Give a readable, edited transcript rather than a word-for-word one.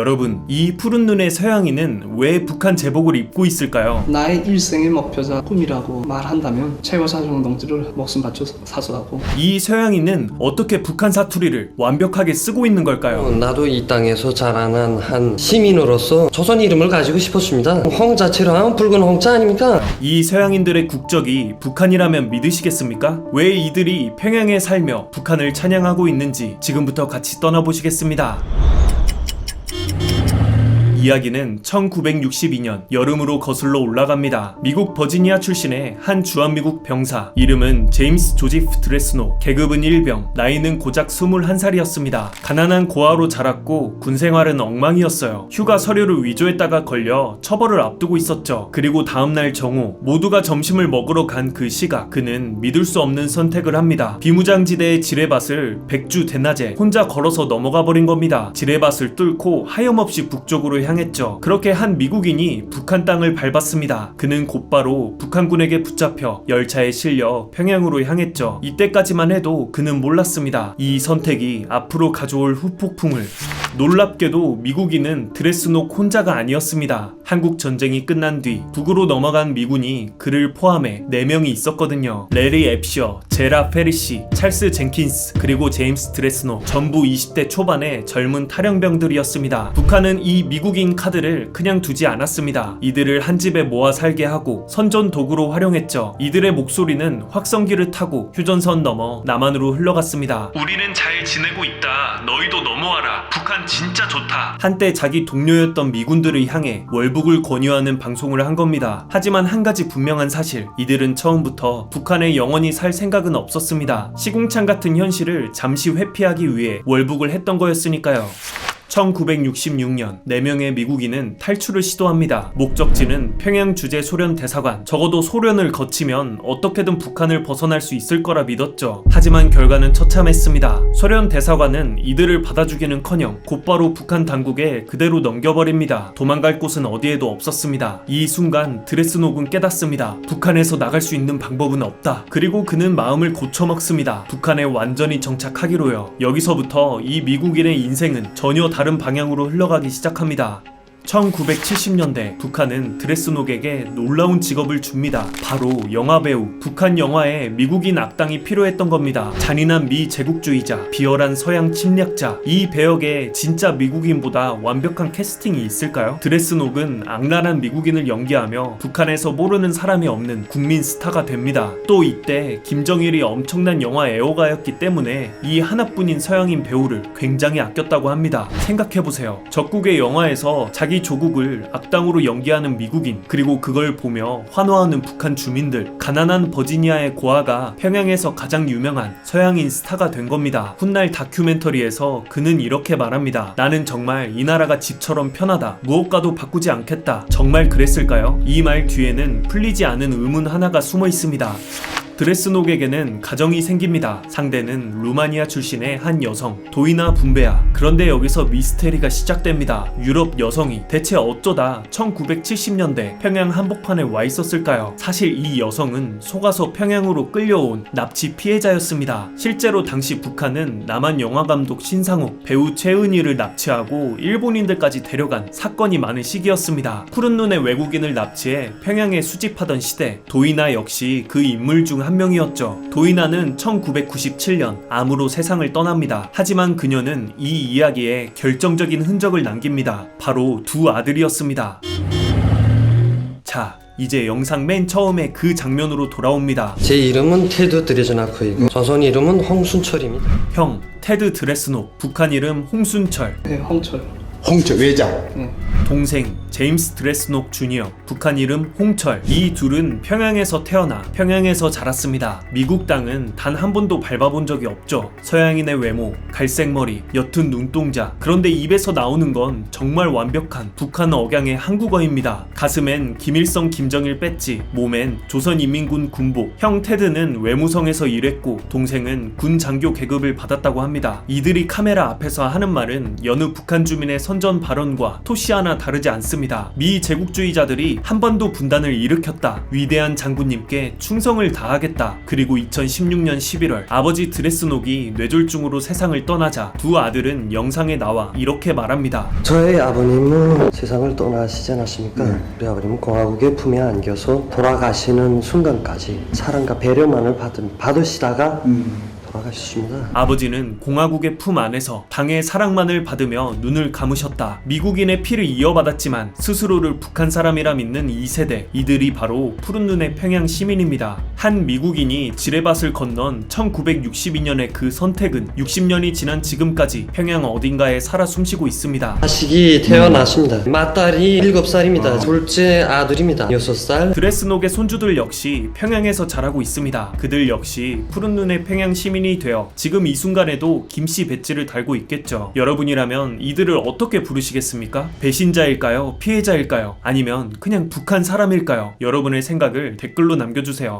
여러분, 이 푸른 눈의 서양인은 왜 북한 제복을 입고 있을까요? 나의 일생의 목표자 꿈이라고 말한다면 최고사정 동지를 목숨 바쳐서 사수하고. 이 서양인은 어떻게 북한 사투리를 완벽하게 쓰고 있는 걸까요? 나도 이 땅에서 자라난 한 시민으로서 조선 이름을 가지고 싶었습니다. 홍 자체로 하면 붉은 홍자 아닙니까? 이 서양인들의 국적이 북한이라면 믿으시겠습니까? 왜 이들이 평양에 살며 북한을 찬양하고 있는지 지금부터 같이 떠나보시겠습니다. 이야기는 1962년 여름으로 거슬러 올라갑니다. 미국 버지니아 출신의 한 주한미국 병사, 이름은 제임스 조지프 드레스노, 계급은 일병, 나이는 고작 21살이었습니다. 가난한 고아로 자랐고 군 생활은 엉망이었어요. 휴가 서류를 위조했다가 걸려 처벌을 앞두고 있었죠. 그리고 다음날 정오, 모두가 점심을 먹으러 간 그 시각, 그는 믿을 수 없는 선택을 합니다. 비무장지대의 지뢰밭을 백주 대낮에 혼자 걸어서 넘어가 버린 겁니다. 지뢰밭을 뚫고 하염없이 북쪽으로 향했죠. 그렇게 한 미국인이 북한 땅을 밟았습니다. 그는 곧바로 북한군에게 붙잡혀 열차에 실려 평양으로 향했죠. 이때까지만 해도 그는 몰랐습니다. 이 선택이 앞으로 가져올 후폭풍을. 놀랍게도 미국인은 드레스녹 혼자가 아니었습니다. 한국 전쟁이 끝난 뒤 북으로 넘어간 미군이 그를 포함해 4명이 있었거든요. 레리 앱셔, 제라 페리시, 찰스 젠킨스, 그리고 제임스 드레스녹. 전부 20대 초반의 젊은 탈영병들이었습니다. 북한은 이 미국인 카드를 그냥 두지 않았습니다. 이들을 한 집에 모아 살게 하고 선전 도구로 활용했죠. 이들의 목소리는 확성기를 타고 휴전선 넘어 남한으로 흘러갔습니다. 우리는 잘 지내고 있다. 너희도 넘어와라. 북한 진짜 좋다. 한때 자기 동료였던 미군들을 향해 월북을 권유하는 방송을 한 겁니다. 하지만 한 가지 분명한 사실, 이들은 처음부터 북한에 영원히 살 생각은 없었습니다. 시궁창 같은 현실을 잠시 회피하기 위해 월북을 했던 거였으니까요. 1966년 4명의 미국인은 탈출을 시도합니다. 목적지는 평양 주재 소련 대사관. 적어도 소련을 거치면 어떻게든 북한을 벗어날 수 있을 거라 믿었죠. 하지만 결과는 처참했습니다. 소련 대사관은 이들을 받아주기는커녕 곧바로 북한 당국에 그대로 넘겨버립니다. 도망갈 곳은 어디에도 없었습니다. 이 순간 드레스녹은 깨닫습니다. 북한에서 나갈 수 있는 방법은 없다. 그리고 그는 마음을 고쳐먹습니다. 북한에 완전히 정착하기로요. 여기서부터 이 미국인의 인생은 전혀 다른 방향으로 흘러가기 시작합니다. 1970년대 북한은 드레스녹에게 놀라운 직업을 줍니다. 바로 영화배우. 북한 영화에 미국인 악당이 필요했던 겁니다. 잔인한 미 제국주의자, 비열한 서양 침략자. 이 배역에 진짜 미국인보다 완벽한 캐스팅이 있을까요? 드레스녹은 악랄한 미국인을 연기하며 북한에서 모르는 사람이 없는 국민 스타가 됩니다. 또 이때 김정일이 엄청난 영화 애호가였기 때문에 이 하나뿐인 서양인 배우를 굉장히 아꼈다고 합니다. 생각해보세요. 적국의 영화에서 자기 조국을 악당으로 연기하는 미국인, 그리고 그걸 보며 환호하는 북한 주민들. 가난한 버지니아의 고아가 평양에서 가장 유명한 서양인 스타가 된 겁니다. 훗날 다큐멘터리에서 그는 이렇게 말합니다. 나는 정말 이 나라가 집처럼 편하다. 무엇과도 바꾸지 않겠다. 정말 그랬을까요? 이 말 뒤에는 풀리지 않은 의문 하나가 숨어 있습니다. 드레스녹에게는 가정이 생깁니다. 상대는 루마니아 출신의 한 여성, 도이나 분베아. 그런데 여기서 미스테리가 시작됩니다. 유럽 여성이 대체 어쩌다 1970년대 평양 한복판에 와 있었을까요? 사실 이 여성은 속아서 평양으로 끌려온 납치 피해자였습니다. 실제로 당시 북한은 남한 영화감독 신상욱, 배우 최은희를 납치하고 일본인들까지 데려간 사건이 많은 시기였습니다. 푸른 눈의 외국인을 납치해 평양에 수집하던 시대, 도이나 역시 그 인물 중 한 명이었죠. 도이나는 1997년 암으로 세상을 떠납니다. 하지만 그녀는 이 이야기에 결정적인 흔적을 남깁니다. 바로 2 아들이었습니다. 자, 이제 영상 맨 처음에 그 장면으로 돌아옵니다. 제 이름은 테드 드레즈나크이고 조선 이름은 홍순철입니다. 형, 테드 드레스녹. 북한 이름 홍순철. 네, 홍철. 홍철 외장. 네. 동생 제임스 드레스녹 주니어. 북한 이름 홍철. 이 둘은 평양에서 태어나 평양에서 자랐습니다. 미국 땅은 단 한 번도 밟아본 적이 없죠. 서양인의 외모, 갈색 머리, 옅은 눈동자. 그런데 입에서 나오는 건 정말 완벽한 북한 억양의 한국어입니다. 가슴엔 김일성 김정일 배지, 몸엔 조선인민군 군복. 형 테드는 외무성에서 일했고 동생은 군 장교 계급을 받았다고 합니다. 이들이 카메라 앞에서 하는 말은 여느 북한 주민의 선전 발언과 토시 하나 다르지 않습니다. 미 제국주의자들이 한 번도 분단을 일으켰다. 위대한 장군님께 충성을 다하겠다. 그리고 2016년 11월 아버지 드레스녹이 뇌졸중으로 세상을 떠나자 두 아들은 영상에 나와 이렇게 말합니다. 저희 아버님은 세상을 떠나시지 않았습니까? 우리 아버님은 공화국의 품에 안겨서 돌아가시는 순간까지 사랑과 배려만을 받으시다가 돌아가셨습니다. 아버지는 공화국의 품 안에서 당의 사랑만을 받으며 눈을 감으셨다. 미국인의 피를 이어받았지만 스스로를 북한 사람이라 믿는 2세대, 이들이 바로 푸른 눈의 평양 시민입니다. 한 미국인이 지뢰밭을 건넌 1962년의 그 선택은 60년이 지난 지금까지 평양 어딘가에 살아 숨쉬고 있습니다. 자식이 태어났습니다. 맏딸이 7살입니다. 둘째 아들입니다. 6살. 드레스녹의 손주들 역시 평양에서 자라고 있습니다. 그들 역시 푸른 눈의 평양 시민이 되어 지금 이 순간에도 김씨 배지를 달고 있겠죠. 여러분이라면 이들을 어떻게 부르시겠습니까? 배신자일까요? 피해자일까요? 아니면 그냥 북한 사람일까요? 여러분의 생각을 댓글로 남겨주세요.